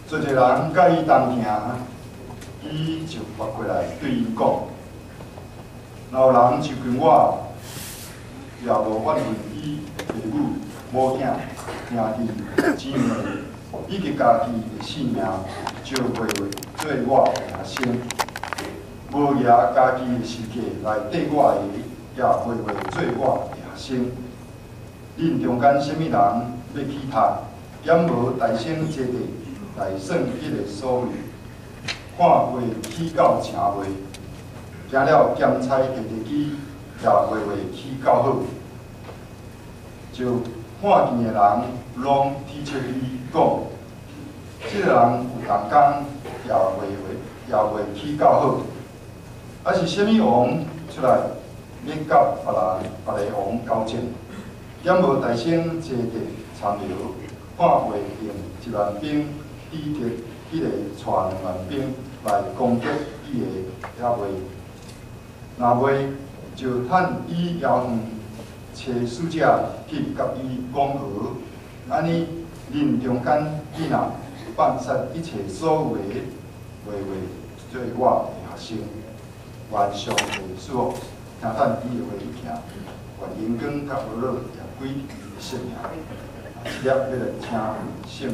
做一个人甲伊同行，伊就发过来对伊讲：老人就跟我，也无怨恨伊父母无听兄弟姊妹，以及家己的性命，就为做我的学生。无也家己的世界来缀我的，也为做我的学生。恁中间什么人要去读，也无大声接地来算迄个所谓，看会起到诚话，行了检差摕摕去，也袂起到好。就看见的人拢提出伊讲，即个人有同工也袂起到好。啊是啥物王出来要甲别个王交战，也无大声坐地参谋，看袂用1万兵抵敌迄个带2万兵来攻击伊个也袂，若袂就趁伊遥远找使者去甲伊讲和，安尼恁中间伊若放杀一切所有的做我的学生。愿上帝赐福，听等伊的话去行，愿阳光甲落落也归伊的性命。一粒要来听圣。